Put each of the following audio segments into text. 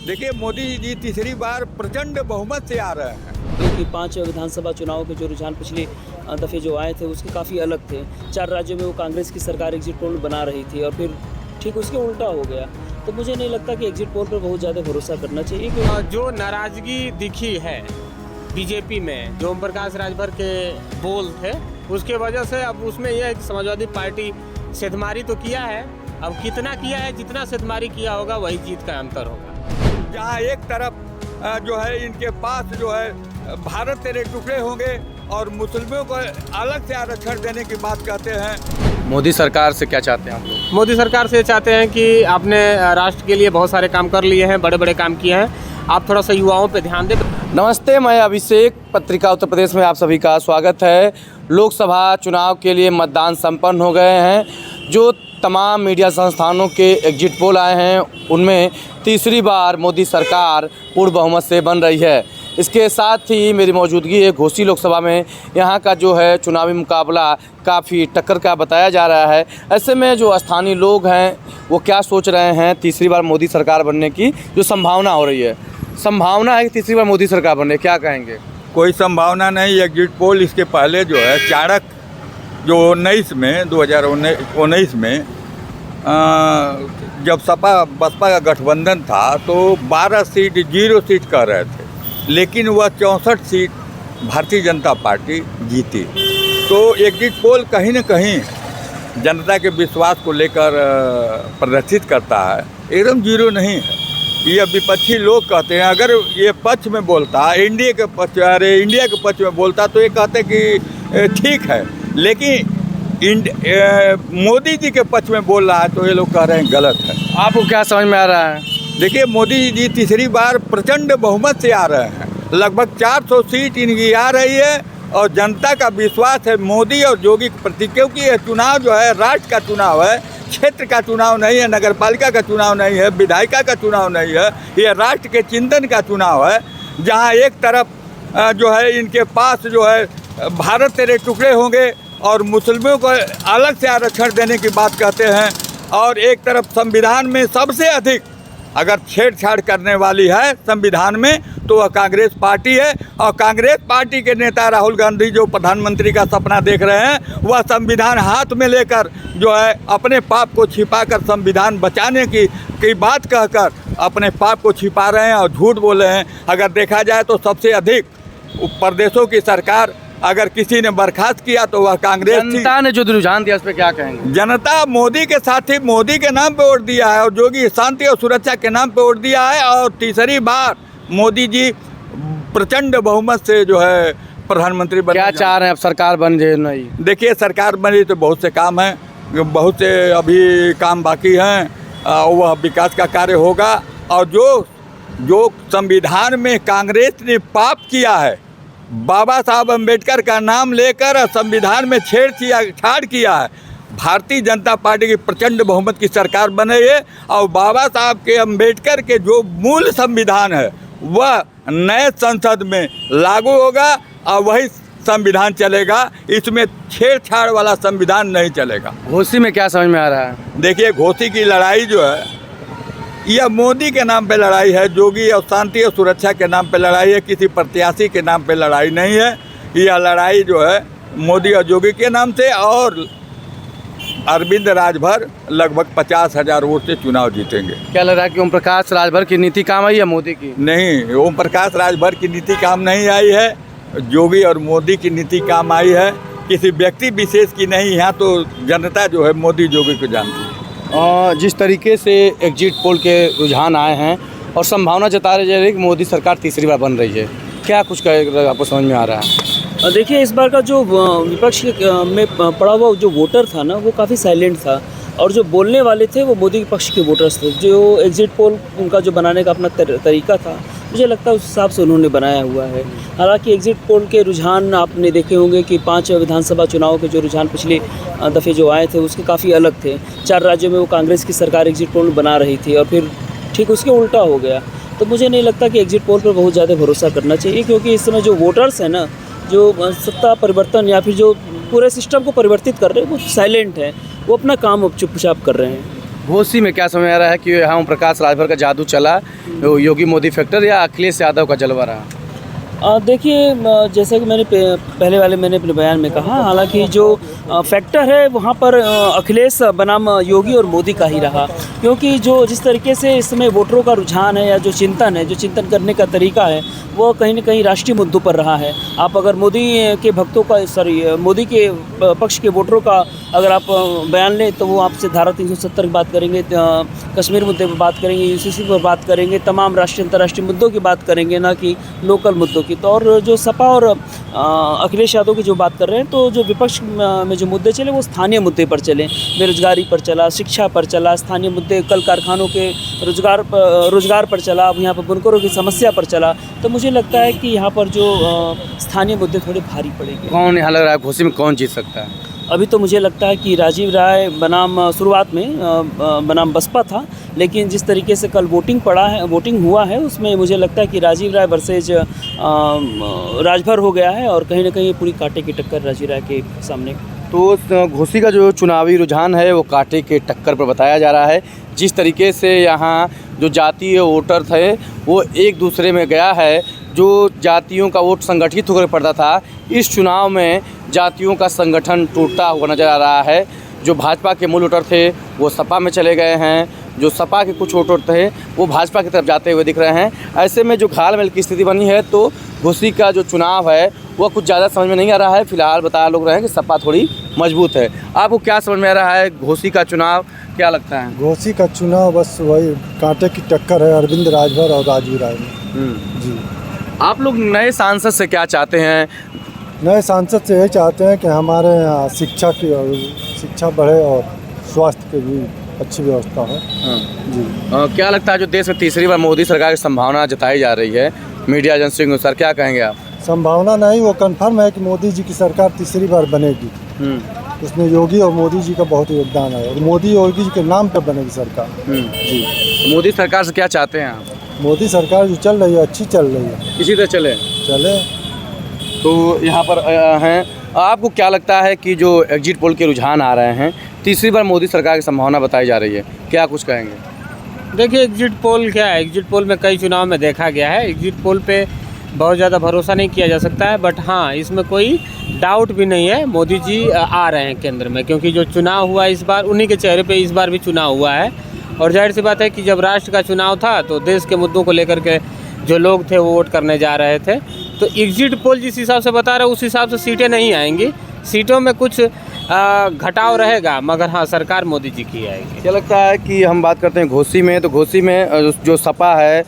देखिए, मोदी जी तीसरी बार प्रचंड बहुमत से आ रहे हैं। क्योंकि 5 विधानसभा चुनाव के जो रुझान पिछले दफ़े जो आए थे उसके काफ़ी अलग थे। 4 राज्यों में वो कांग्रेस की सरकार एग्जिट पोल बना रही थी और फिर ठीक उसके उल्टा हो गया। तो मुझे नहीं लगता कि एग्जिट पोल पर बहुत ज़्यादा भरोसा करना चाहिए। क्योंकि जो नाराज़गी दिखी है बीजेपी में, जो ओम प्रकाश राजभर के बोल थे, उसके वजह से अब उसमें यह है कि समाजवादी पार्टी सेंधमारी तो किया है, अब कितना किया है, जितना सेंधमारी किया होगा वही जीत का अंतर होगा। जहाँ एक तरफ जो है इनके पास जो है भारत तेरे टुकड़े होंगे और मुस्लिमों को अलग से आरक्षण देने की बात कहते हैं। मोदी सरकार से क्या चाहते हैं आप लोग? मोदी सरकार से चाहते हैं कि आपने राष्ट्र के लिए बहुत सारे काम कर लिए हैं, बड़े बड़े काम किए हैं, आप थोड़ा सा युवाओं पे ध्यान दें। नमस्ते, मैं अभिषेक, पत्रिका उत्तर प्रदेश में आप सभी का स्वागत है। लोकसभा चुनाव के लिए मतदान संपन्न हो गए हैं। जो तमाम मीडिया संस्थानों के एग्जिट पोल आए हैं उनमें तीसरी बार मोदी सरकार पूर्ण बहुमत से बन रही है। इसके साथ ही मेरी मौजूदगी है घोसी लोकसभा में। यहाँ का जो है चुनावी मुकाबला काफ़ी टक्कर का बताया जा रहा है। ऐसे में जो स्थानीय लोग हैं वो क्या सोच रहे हैं तीसरी बार मोदी सरकार बनने की जो संभावना हो रही है, संभावना है कि तीसरी बार मोदी सरकार बनने, क्या कहेंगे? कोई संभावना नहीं। एग्जिट पोल इसके पहले जो है चाणक जो 2019 में जब सपा बसपा का गठबंधन था तो 12 सीट 0 सीट कह रहे थे, लेकिन वह 64 सीट भारतीय जनता पार्टी जीती। तो एग्जिट पोल कहीं न कहीं जनता के विश्वास को लेकर प्रदर्शित करता है, एकदम जीरो नहीं है। ये विपक्षी लोग कहते हैं अगर ये पक्ष में बोलता, इंडिया के पक्ष में बोलता तो ये कहते कि ठीक है, लेकिन मोदी जी के पक्ष में बोल रहा है तो ये लोग कह रहे हैं गलत है। आपको क्या समझ में आ रहा है? देखिए, मोदी जी तीसरी बार प्रचंड बहुमत से आ रहे हैं। लगभग 400 सीट इनकी आ रही है और जनता का विश्वास है मोदी और योगी के प्रति, क्योंकि ये चुनाव जो है राष्ट्र का चुनाव है, क्षेत्र का चुनाव नहीं है, नगरपालिका का चुनाव नहीं है, विधायिका का चुनाव नहीं है, ये राष्ट्र के चिंतन का चुनाव है। जहाँ एक तरफ जो है इनके पास जो है भारत तेरे टुकड़े होंगे और मुस्लिमों को अलग से आरक्षण देने की बात कहते हैं, और एक तरफ संविधान में सबसे अधिक अगर छेड़छाड़ करने वाली है संविधान में तो वह कांग्रेस पार्टी है। और कांग्रेस पार्टी के नेता राहुल गांधी जो प्रधानमंत्री का सपना देख रहे हैं, वह संविधान हाथ में लेकर जो है अपने पाप को छिपाकर संविधान बचाने की बात कहकर अपने पाप को छिपा रहे हैं और झूठ बोल रहे हैं। अगर देखा जाए तो सबसे अधिक प्रदेशों की सरकार अगर किसी ने बर्खास्त किया तो वह कांग्रेस थी। जनता ने जो रुझान दिया उस पर क्या कहेंगे? जनता मोदी के साथ ही मोदी के नाम पे वोट दिया है और योगी शांति और सुरक्षा के नाम पे वोट दिया है, और तीसरी बार मोदी जी प्रचंड बहुमत से जो है प्रधानमंत्री बने। क्या चाह रहे हैं अब सरकार बन जाए? नहीं, देखिए, सरकार बनी तो बहुत से काम हैं, बहुत से अभी काम बाकी हैं, वह विकास का कार्य होगा। और जो संविधान में कांग्रेस ने पाप किया है, बाबा साहब अम्बेडकर का नाम लेकर संविधान में छेड़छाड़ किया है, भारतीय जनता पार्टी की प्रचंड बहुमत की सरकार बने है और बाबा साहब के अम्बेडकर के जो मूल संविधान है वह नए संसद में लागू होगा और वही संविधान चलेगा। इसमें छेड़छाड़ वाला संविधान नहीं चलेगा। घोसी में क्या समझ में आ रहा है? देखिए, घोसी की लड़ाई जो है यह मोदी के नाम पे लड़ाई है, योगी और शांति और सुरक्षा के नाम पे लड़ाई है, किसी प्रत्याशी के नाम पे लड़ाई नहीं है। यह लड़ाई जो है मोदी और योगी के नाम से, और अरविंद राजभर लगभग 50,000 वोट से चुनाव जीतेंगे। क्या लग रहा है कि ओम प्रकाश राजभर की नीति काम आई है मोदी की? नहीं, ओम प्रकाश राजभर की नीति काम नहीं आई है, योगी और मोदी की नीति काम आई है, किसी व्यक्ति विशेष की नहीं। यहाँ तो जनता जो है मोदी योगी को जानती है। जिस तरीके से एग्जिट पोल के रुझान आए हैं और संभावना जता रही है कि मोदी सरकार तीसरी बार बन रही है, क्या कुछ आपको समझ में आ रहा है? देखिए, इस बार का जो विपक्ष में पड़ा हुआ जो वोटर था ना, वो काफ़ी साइलेंट था, और जो बोलने वाले थे वो मोदी के पक्ष के वोटर्स थे। जो एग्जिट पोल उनका जो बनाने का अपना तरीका था, मुझे लगता है उस हिसाब से उन्होंने बनाया हुआ है। हालांकि एग्जिट पोल के रुझान आपने देखे होंगे कि 5 विधानसभा चुनाव के जो रुझान पिछले दफ़े जो आए थे उसके काफ़ी अलग थे। 4 राज्यों में वो कांग्रेस की सरकार एग्जिट पोल बना रही थी और फिर ठीक उसके उल्टा हो गया। तो मुझे नहीं लगता कि एग्जिट पोल पर बहुत ज़्यादा भरोसा करना चाहिए, क्योंकि इस समय जो वोटर्स हैं ना, जो सत्ता परिवर्तन या फिर जो पूरे सिस्टम को परिवर्तित कर रहे हैं, वो साइलेंट है, वो अपना काम अब चुपचाप कर रहे हैं। घोसी में क्या समझ आ रहा है कि यहाँ ओम प्रकाश राजभर का जादू चला, योगी मोदी फैक्टर या अखिलेश यादव का जलवा रहा? देखिए, जैसे कि मैंने मैंने अपने बयान में कहा, हालांकि जो फैक्टर है वहाँ पर अखिलेश बनाम योगी और मोदी का ही रहा, क्योंकि जो जिस तरीके से इस समय वोटरों का रुझान है या जो चिंतन करने का तरीका है वो कहीं न कहीं राष्ट्रीय मुद्दों पर रहा है। आप अगर मोदी के भक्तों का मोदी के पक्ष के वोटरों का अगर आप बयान लें तो वो आपसे धारा 370 की बात करेंगे, कश्मीर मुद्दे पर बात करेंगे, यूसीसी पर बात करेंगे, तमाम राष्ट्रीय अंतर्राष्ट्रीय मुद्दों की बात करेंगे, ना कि लोकल मुद्दों की। तो और जो सपा और अखिलेश यादव की जो बात कर रहे हैं, तो जो विपक्ष में जो मुद्दे चले वो स्थानीय मुद्दे पर चले, बेरोजगारी पर चला, शिक्षा पर चला, स्थानीय मुद्दे कल कारखानों के रोजगार पर चला, यहाँ पर बुनकरों की समस्या पर चला। तो मुझे लगता है कि यहाँ पर जो स्थानीय मुद्दे थोड़े भारी पड़ेंगे। कौन यहाँ लग रहा है घोसी में कौन जीत सकता है? अभी तो मुझे लगता है कि राजीव राय बनाम शुरुआत में बनाम बसपा था, लेकिन जिस तरीके से कल वोटिंग हुआ है उसमें मुझे लगता है कि राजीव राय वर्सेज राजभर हो गया है और कहीं ना कहीं पूरी कांटे की टक्कर राजीव राय के सामने। तो घोसी का जो चुनावी रुझान है वो कांटे के टक्कर पर बताया जा रहा है। जिस तरीके से यहाँ जो जातीय वोटर थे वो एक दूसरे में गया है, जो जातियों का वोट संगठित होकर पड़ता था, इस चुनाव में जातियों का संगठन टूटता हुआ नज़र आ रहा है। जो भाजपा के मूल वोटर थे वो सपा में चले गए हैं, जो सपा के कुछ वोटर थे वो भाजपा की तरफ जाते हुए दिख रहे हैं। ऐसे में जो घालमेल की स्थिति बनी है, तो घोसी का जो चुनाव है वो कुछ ज़्यादा समझ में नहीं आ रहा है। फिलहाल बता लोग रहे हैं कि सपा थोड़ी मजबूत है। आपको क्या समझ में आ रहा है घोसी का चुनाव, क्या लगता है? घोसी का चुनाव बस वही कांटे की टक्कर है अरविंद राजभर और राजीव राय में। जी, आप लोग नए सांसद से क्या चाहते हैं? नए सांसद से यही चाहते हैं कि हमारे यहाँ शिक्षा बढ़े और स्वास्थ्य की भी अच्छी व्यवस्था हो। जी, क्या लगता है जो देश में तीसरी बार मोदी सरकार की संभावना जताई जा रही है मीडिया एजेंसी के अनुसार, क्या कहेंगे आप? संभावना नहीं, वो कंफर्म है कि मोदी जी की सरकार तीसरी बार बनेगी। उसमें योगी और मोदी जी का बहुत योगदान है और मोदी योगी जी के नाम पर बनेगी सरकार। जी, मोदी सरकार से क्या चाहते हैं आप? मोदी सरकार जो चल रही है अच्छी चल रही है, इसी तरह चले। तो यहाँ पर हैं, आपको क्या लगता है कि जो एग्जिट पोल के रुझान आ रहे हैं, तीसरी बार मोदी सरकार की संभावना बताई जा रही है, क्या कुछ कहेंगे? देखिए, एग्जिट पोल क्या है? एग्जिट पोल में कई चुनाव में देखा गया है, एग्जिट पोल पे बहुत ज़्यादा भरोसा नहीं किया जा सकता है। बट हाँ, इसमें कोई डाउट भी नहीं है, मोदी जी आ रहे हैं केंद्र में, क्योंकि जो चुनाव हुआ इस बार उन्हीं के चेहरे पे इस बार भी चुनाव हुआ है। और जाहिर सी बात है कि जब राष्ट्र का चुनाव था तो देश के मुद्दों को लेकर के जो लोग थे वो वोट करने जा रहे थे। तो एग्जिट पोल जिस हिसाब से बता रहे हैं उस हिसाब से सीटें नहीं आएंगी, सीटों में कुछ घटाव रहेगा, मगर हाँ, सरकार मोदी जी की आएगी। क्या लगता है कि हम बात करते हैं घोसी में, तो घोसी में जो सपा है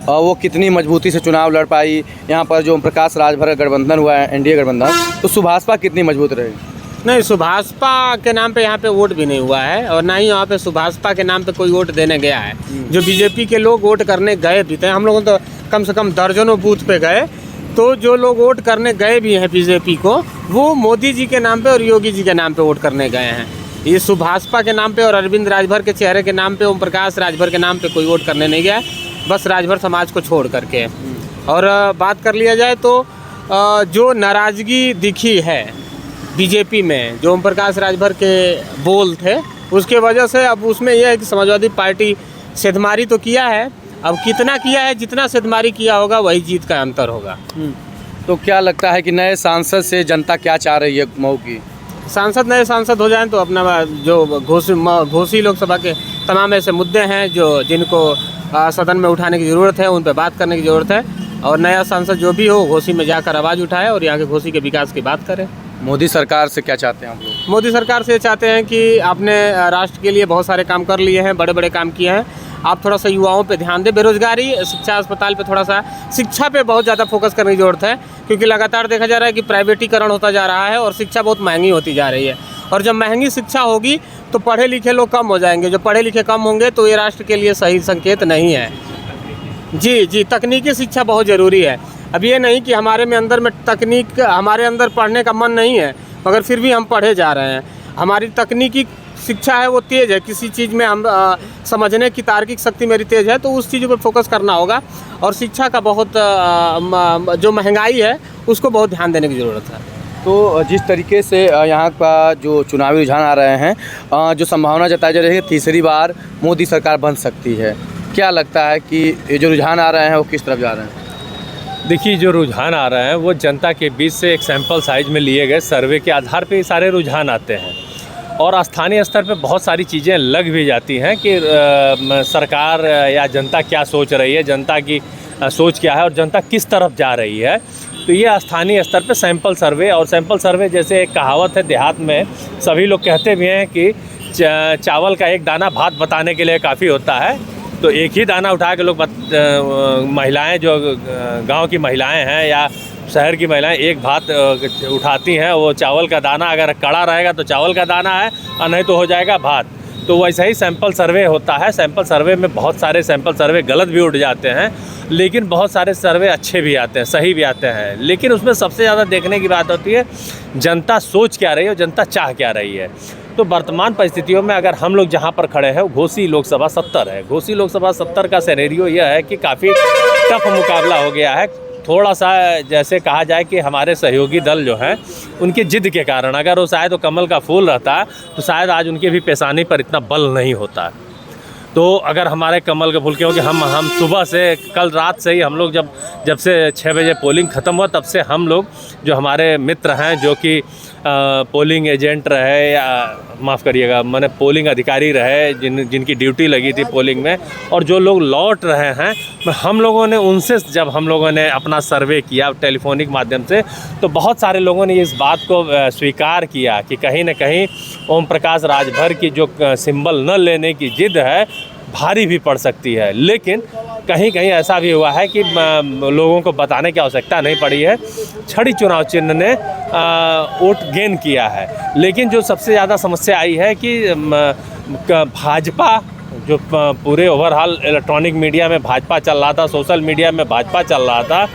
वो कितनी मजबूती से चुनाव लड़ पाई? यहाँ पर जो ओम प्रकाश राजभर का गठबंधन हुआ है, एनडीए गठबंधन, तो सुभाषपा कितनी मजबूत रहेगी? नहीं, सुभाषपा के नाम पे यहाँ पे वोट भी नहीं हुआ है और ना ही यहाँ पे सुभाषपा के नाम पे कोई वोट देने गया है। जो बीजेपी के लोग वोट करने गए भी थे, हम लोगों तो कम से कम दर्जनों बूथ पे गए, तो जो लोग वोट करने गए भी हैं बीजेपी को, वो मोदी जी के नाम पे और योगी जी के नाम पे वोट करने गए हैं। ये सुभाषपा के नाम पे और अरविंद राजभर के चेहरे के नाम पे, ओम प्रकाश राजभर के नाम पे कोई वोट करने नहीं गया, बस राजभर समाज को छोड़ करके। और बात कर लिया जाए तो जो नाराज़गी दिखी है बीजेपी में, जो ओम प्रकाश राजभर के बोल थे, उसके वजह से अब उसमें यह है कि समाजवादी पार्टी सेधमारी तो किया है, अब कितना किया है, जितना सेधमारी किया होगा वही जीत का अंतर होगा। तो क्या लगता है कि नए सांसद से जनता क्या चाह रही है मऊ की? नए सांसद हो जाएं तो अपना जो घोसी लोकसभा के तमाम ऐसे मुद्दे हैं जिनको सदन में उठाने की ज़रूरत है, उन पर बात करने की ज़रूरत है, और नया सांसद जो भी हो घोसी में जाकर आवाज़ उठाए और यहाँ के घोसी के विकास की बात करें। मोदी सरकार से क्या चाहते हैं आप लोग? मोदी सरकार से चाहते हैं कि आपने राष्ट्र के लिए बहुत सारे काम कर लिए हैं, बड़े बड़े काम किए हैं, आप थोड़ा सा युवाओं पे ध्यान दें, बेरोजगारी, शिक्षा, अस्पताल पे थोड़ा सा, शिक्षा पे बहुत ज़्यादा फोकस करने की ज़रूरत है, क्योंकि लगातार देखा जा रहा है कि प्राइवेटीकरण होता जा रहा है और शिक्षा बहुत महंगी होती जा रही है। और जब महंगी शिक्षा होगी तो पढ़े लिखे लोग कम हो जाएंगे, जो पढ़े लिखे कम होंगे तो ये राष्ट्र के लिए सही संकेत नहीं है। जी, तकनीकी शिक्षा बहुत ज़रूरी है। अब ये नहीं कि हमारे अंदर पढ़ने का मन नहीं है, मगर फिर भी हम पढ़े जा रहे हैं। हमारी तकनीकी शिक्षा है वो तेज़ है, किसी चीज़ में हम समझने की तार्किक शक्ति मेरी तेज़ है, तो उस चीज़ पर फोकस करना होगा। और शिक्षा का बहुत जो महंगाई है उसको बहुत ध्यान देने की ज़रूरत है। तो जिस तरीके से यहाँ का जो चुनावी रुझान आ रहे हैं, जो संभावना जताई जा रही है तीसरी बार मोदी सरकार बन सकती है, क्या लगता है कि ये जो रुझान आ रहे हैं वो किस तरफ जा रहे हैं? देखिए, जो रुझान आ रहे हैं वो जनता के बीच से एक सैंपल साइज में लिए गए सर्वे के आधार पे ये सारे रुझान आते हैं और स्थानीय स्तर पे बहुत सारी चीज़ें लग भी जाती हैं कि सरकार या जनता क्या सोच रही है, जनता की सोच क्या है और जनता किस तरफ जा रही है। तो ये स्थानीय स्तर पे सैंपल सर्वे, और सैंपल सर्वे जैसे एक कहावत है देहात में, सभी लोग कहते भी हैं कि चावल का एक दाना भात बताने के लिए काफ़ी होता है। तो एक ही दाना उठा के लोग महिलाएं जो गांव की महिलाएं हैं या शहर की महिलाएं एक भात उठाती हैं, वो चावल का दाना अगर कड़ा रहेगा तो चावल का दाना है और नहीं तो हो जाएगा भात। तो वैसा ही सैंपल सर्वे होता है। सैंपल सर्वे में बहुत सारे सैंपल सर्वे गलत भी उठ जाते हैं, लेकिन बहुत सारे सर्वे अच्छे भी आते हैं, सही भी आते हैं। लेकिन उसमें सबसे ज़्यादा देखने की बात होती है जनता सोच क्या रही है और जनता चाह क्या रही है। तो वर्तमान परिस्थितियों में अगर हम लोग जहां पर खड़े हैं वो घोसी लोकसभा 70 है। घोसी लोकसभा 70 का सिनेरियो यह है कि काफ़ी टफ मुकाबला हो गया है। थोड़ा सा जैसे कहा जाए कि हमारे सहयोगी दल जो हैं उनकी जिद के कारण, अगर वो शायद वो कमल का फूल रहता तो शायद आज उनके भी पेशानी पर इतना बल नहीं होता। तो अगर हमारे कमल के फूल, क्योंकि हम सुबह से, कल रात से ही हम लोग जब से 6 बजे पोलिंग ख़त्म हुआ तब से हम लोग, जो हमारे मित्र हैं जो कि पोलिंग एजेंट रहे या माफ़ करिएगा मैंने पोलिंग अधिकारी रहे, जिनकी ड्यूटी लगी थी पोलिंग में, और जो लोग लौट रहे हैं, हम लोगों ने उनसे जब हम लोगों ने अपना सर्वे किया टेलीफोनिक माध्यम से, तो बहुत सारे लोगों ने इस बात को स्वीकार किया कि कहीं न कहीं ओम प्रकाश राजभर की जो सिंबल न लेने की जिद है भारी भी पड़ सकती है। लेकिन कहीं कहीं ऐसा भी हुआ है कि लोगों को बताने की आवश्यकता नहीं पड़ी है, छड़ी चुनाव चिन्ह ने वोट गेन किया है। लेकिन जो सबसे ज़्यादा समस्या आई है कि भाजपा, जो पूरे ओवरऑल इलेक्ट्रॉनिक मीडिया में भाजपा चल रहा था, सोशल मीडिया में भाजपा चल रहा था,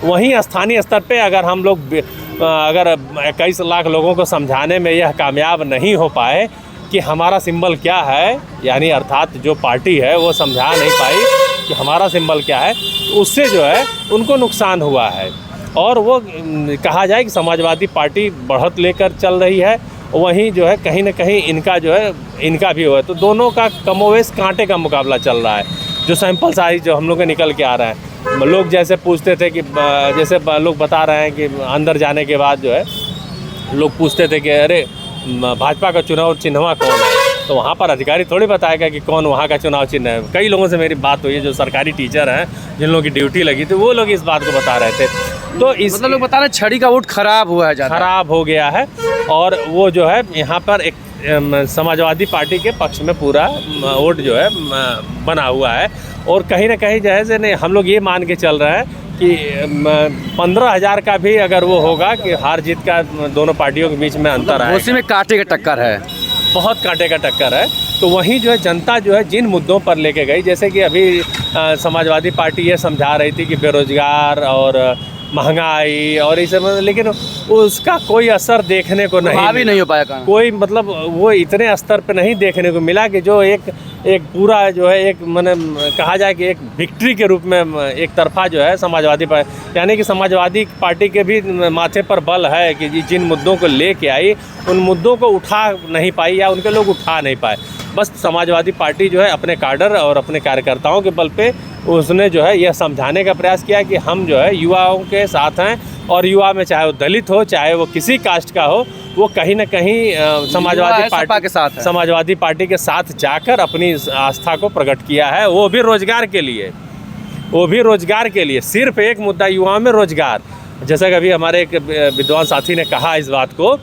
वहीं स्थानीय स्तर पे अगर हम लोग अगर 21 लाख लोगों को समझाने में यह कामयाब नहीं हो पाए कि हमारा सिंबल क्या है, यानी अर्थात जो पार्टी है वो समझा नहीं पाई कि हमारा सिंबल क्या है, उससे जो है उनको नुकसान हुआ है। और वो कहा जाए कि समाजवादी पार्टी बढ़त लेकर चल रही है, वहीं जो है कहीं ना कहीं इनका जो है इनका भी हुआ है। तो दोनों का कमोवेश कांटे का मुकाबला चल रहा है। जो सैंपल साइज जो हम लोग के निकल के आ रहा है, लोग जैसे पूछते थे कि जैसे लोग बता रहे हैं कि अंदर जाने के बाद जो है लोग पूछते थे कि अरे भाजपा का चुनाव चिन्हवा कौन है, तो वहाँ पर अधिकारी थोड़ी बताएगा कि कौन वहाँ का चुनाव चिन्ह है। कई लोगों से मेरी बात हुई है जो सरकारी टीचर हैं, जिन लोगों की ड्यूटी लगी थी, वो लोग इस बात को बता रहे थे। तो इस मतलब लोग बता रहे छड़ी का वोट खराब हुआ है, खराब हो गया है। और वो जो है यहाँ पर एक समाजवादी पार्टी के पक्ष में पूरा वोट जो है बना हुआ है। और कहीं ना कहीं जो है नहीं, हम लोग ये मान के चल रहे हैं कि 15,000 का भी अगर वो होगा कि हार जीत का दोनों पार्टियों के बीच में अंतर है, उसी में कांटे का टक्कर है, बहुत कांटे का टक्कर है। तो वहीं जो है जनता जो है जिन मुद्दों पर लेके गई, जैसे कि अभी समाजवादी पार्टी ये समझा रही थी कि बेरोजगार और महंगाई और इस, लेकिन उसका कोई असर देखने को नहीं हो पाया कोई, मतलब वो इतने स्तर पे नहीं देखने को मिला कि जो एक पूरा जो है एक मैंने कहा जाए कि एक विक्ट्री के रूप में एक तरफा जो है समाजवादी पार्टी, यानी कि समाजवादी पार्टी के भी माथे पर बल है कि जिन मुद्दों को लेके आई उन मुद्दों को उठा नहीं पाई या उनके लोग उठा नहीं पाए। बस समाजवादी पार्टी जो है अपने काडर और अपने कार्यकर्ताओं के बल पे उसने जो है यह समझाने का प्रयास किया कि हम जो है युवाओं के साथ हैं, और युवा में चाहे वो दलित हो, चाहे वो किसी कास्ट का हो, वो कहीं ना कहीं समाजवादी पार्टी के साथ जाकर अपनी आस्था को प्रकट किया है। वो भी रोजगार के लिए सिर्फ एक मुद्दा युवाओं में रोजगार। जैसा कि अभी हमारे एक विद्वान साथी ने कहा इस बात को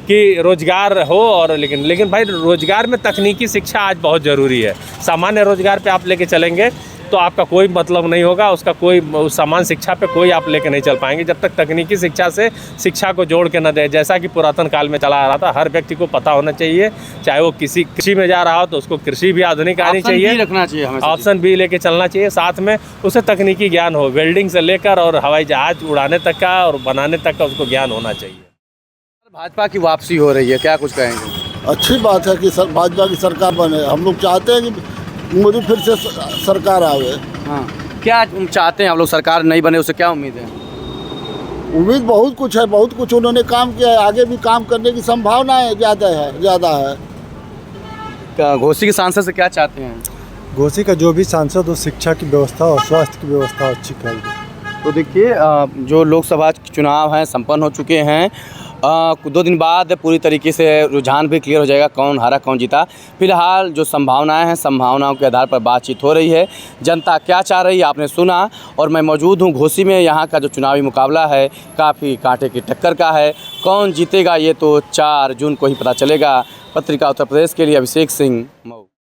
कि रोजगार हो, और लेकिन भाई रोजगार में तकनीकी शिक्षा आज बहुत ज़रूरी है। सामान्य रोजगार पे आप लेके चलेंगे तो आपका कोई मतलब नहीं होगा, उसका कोई उस सामान्य शिक्षा पे कोई आप लेके नहीं चल पाएंगे जब तक तकनीकी शिक्षा से शिक्षा को जोड़ के न दे। जैसा कि पुरातन काल में चला आ रहा था, हर व्यक्ति को पता होना चाहिए, चाहे वो किसी कृषि में जा रहा हो तो उसको कृषि भी आधुनिक आनी चाहिए, रखना चाहिए, ऑप्शन भी लेके चलना चाहिए, साथ में उसे तकनीकी ज्ञान हो, वेल्डिंग से लेकर और हवाई जहाज उड़ाने तक का और बनाने तक का उसको ज्ञान होना चाहिए। भाजपा की वापसी हो रही है, क्या कुछ कहेंगे? अच्छी बात है कि भाजपा की सरकार बने। हम लोग चाहते हैं कि मोदी फिर से सरकार आवे। हाँ, क्या चाहते हैं आप लोग? सरकार नहीं बने उससे क्या उम्मीद है? उम्मीद बहुत कुछ है, बहुत कुछ उन्होंने काम किया है, आगे भी काम करने की संभावनाएं ज़्यादा है। घोसी के सांसद से क्या चाहते हैं? घोसी का जो भी सांसद हो, शिक्षा की व्यवस्था और स्वास्थ्य की व्यवस्था अच्छी करेगी। तो देखिए जो लोकसभा चुनाव हैं संपन्न हो चुके हैं, 2 दिन बाद पूरी तरीके से रुझान भी क्लियर हो जाएगा कौन हारा कौन जीता। फिलहाल जो संभावनाएं हैं, संभावनाओं के आधार पर बातचीत हो रही है। जनता क्या चाह रही है आपने सुना, और मैं मौजूद हूं घोसी में। यहाँ का जो चुनावी मुकाबला है काफ़ी कांटे की टक्कर का है। कौन जीतेगा ये तो 4 जून को ही पता चलेगा। पत्रिका उत्तर प्रदेश के लिए अभिषेक सिंह, मऊ।